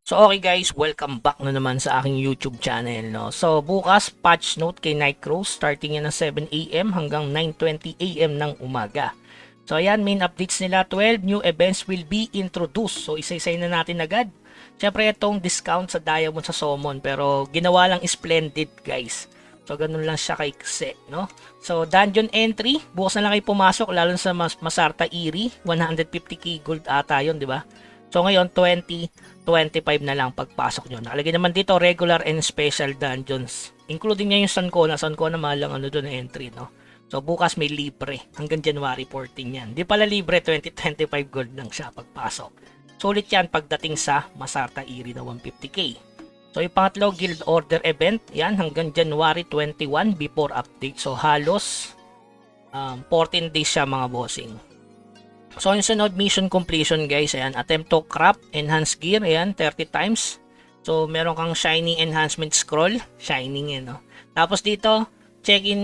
So okay guys, welcome back na naman sa aking YouTube channel, no. So bukas patch note kay Nightcrow, starting yan ng 7 AM hanggang 9:20 AM ng umaga. So ayan, main updates nila, 12 new events will be introduced. So isa-isay na natin agad. Syempre itong discount sa Diamond sa Summon, pero ginawa lang splendid guys. So ganun lang siya kaikse, no. So dungeon entry, bukas na lang kayo pumasok, lalo sa Masarta Eerie, 150k gold ata yun, di ba? So ngayon 25 na lang pagpasok nyo. Nakalagay naman dito regular and special dungeons. Including niya yung Sancona. Sancona mahal lang ano doon entry, no. So bukas may libre hanggang January 14 yan. Di pala libre, 20-25 gold lang siya pagpasok. Sulit yan pagdating sa Masarta Eerie na 150k. So yung pangatlo, Guild Order event, yan hanggang January 21 before update. So halos 14 days siya mga bossing. So yung sunod, mission completion guys, ayan, attempt to craft enhanced gear, ayan, 30 times. So meron kang shiny enhancement scroll, shining yan, no. Tapos dito, check in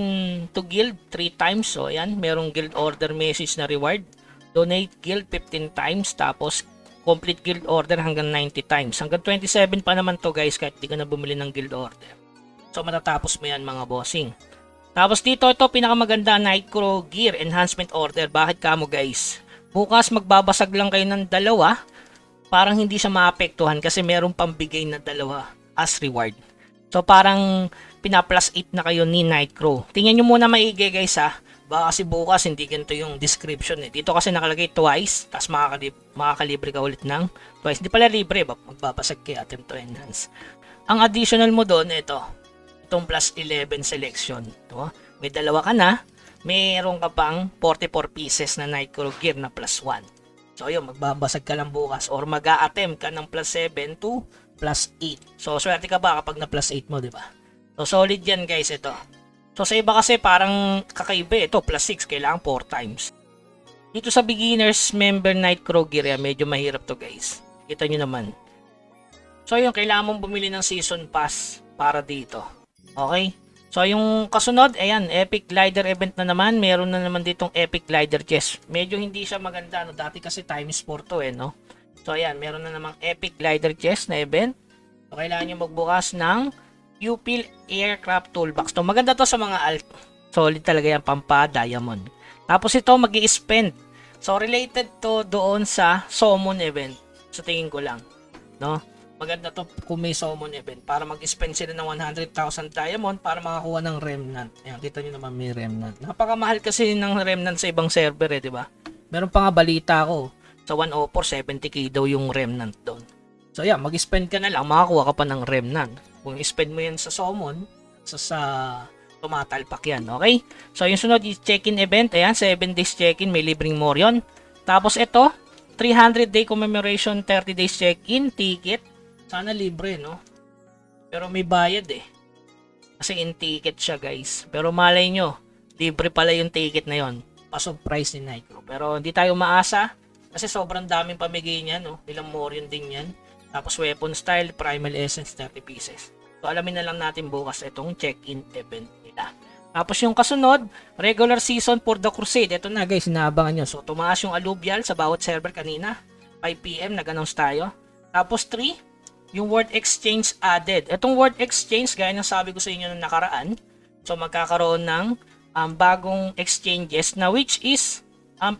to guild 3 times. So ayan, merong guild order message na reward. Donate guild 15 times, tapos complete guild order hanggang 90 times. Hanggang 27 pa naman to guys, kahit di ka na bumili ng guild order. So matatapos mo yan mga bossing. Tapos dito, ito pinakamaganda, Nightcrow gear enhancement order. Bakit kamo guys? Bukas magbabasag lang kayo ng dalawa, parang hindi siya maapektuhan kasi meron pang bigay na dalawa as reward. So parang pina-plus 8 na kayo ni Nightcrow. Tingnan nyo muna maigi guys ha. Baka kasi bukas hindi ganito yung description eh. Dito kasi nakalagay twice, tapos makakalibre ka ulit ng twice. Hindi pala libre, magbabasag kayo attempt to enhance. Ang additional mo doon, itong plus 11 selection. Ito, may dalawa ka na. Meron ka pang 44 pieces na Nightcrow gear na plus 1. So yun, magbabasag ka lang bukas or mag-a-attempt ka ng plus 7 to plus 8. So swerte ka ba kapag na plus 8 mo, di ba? So solid yan guys ito. So sa iba kasi parang kakaiba ito, plus 6, kailangan 4 times. Dito sa beginners member Nightcrow gear, medyo mahirap to guys. Kita nyo naman. So yun, kailangan mong bumili ng season pass para dito. Okay? So yung kasunod, ayan, Epic Glider event na naman. Meron na naman ditong Epic Glider chest. Medyo hindi siya maganda, no? Dati kasi times 4 to no? So ayan, meron na namang Epic Glider chest na event. So kailangan nyo magbukas ng Pupil Aircraft Toolbox. So maganda to sa mga alt. Solid talaga yan, pampa diamond. Tapos ito, mag-i-spend. So related to doon sa Summon event. So tingin ko lang, no? Maganda to kung may Summon event para mag-spend sila ng 100,000 diamond para makakuha ng remnant. Ayan, kita nyo naman may remnant. Napakamahal kasi ng remnant sa ibang server di ba? Meron pa nga balita ko, sa 104, 70k daw yung remnant doon. So yeah, mag-spend ka na lang, makakuha ka pa ng remnant. Kung i-spend mo yan sa Summon, sa tumatalpak yan, okay? So yung sunod is check-in event, ayan, 7 days check-in, may libreng Morion. Tapos ito, 300 day commemoration, 30 days check-in, ticket. Sana libre, no? Pero may bayad eh. Kasi in ticket siya, guys. Pero malay nyo, libre pala yung ticket na yon. Pa-surprise ni Nightcrow. Pero hindi tayo maasa. Kasi sobrang daming pamigay niyan, no? Ilang Morion din yan. Tapos weapon style, primal essence, 30 pieces. So alamin na lang natin bukas itong check-in event nila. Tapos yung kasunod, regular season for the crusade. Ito na guys, inaabangan nyo. So tumaas yung alluvial sa bawat server kanina. 5 PM, nag-announce tayo. Tapos 3, yung word exchange added. Itong word exchange, gaya ng sabi ko sa inyo nung nakaraan, so magkakaroon ng bagong exchanges na which is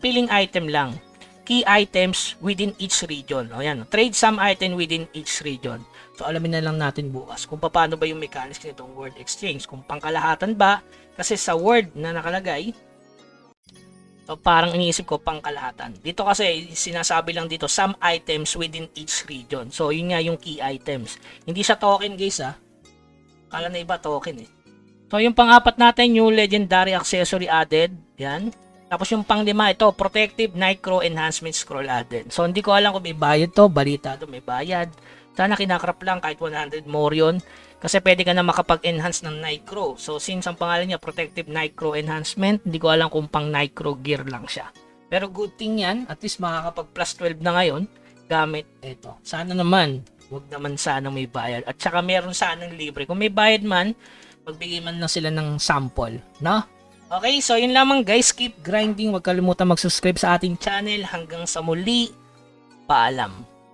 piling item lang. Key items within each region. O yan, trade some item within each region. So alamin na lang natin bukas kung paano ba yung mechanics nitong word exchange. Kung pangkalahatan ba, kasi sa word na nakalagay, so parang iniisip ko pangkalahatan. Dito kasi sinasabi lang dito some items within each region. So yun nga yung key items. Hindi siya token guys ha. Kala na iba token eh. So yung pang-apat natin, new legendary accessory added. Yan. Tapos yung pang-lima ito, protective Nightcrow enhancement scroll added. So hindi ko alam kung may bayad to. Balita to may bayad. Sana kinakrap lang kahit 100 Morion. Kasi pwede ka na makapag-enhance ng Nightcrow. So since ang pangalan niya Protective Nightcrow Enhancement, hindi ko alam kung pang Nightcrow gear lang siya. Pero good thing yan, at least makakapag plus 12 na ngayon gamit ito. Sana naman, wag naman sana may bayad. At saka meron sanang libre. Kung may bayad man, magbigay man lang sila ng sample, no? Okay, so yun lamang guys. Keep grinding. Huwag kalimutan mag-subscribe sa ating channel. Hanggang sa muli, paalam.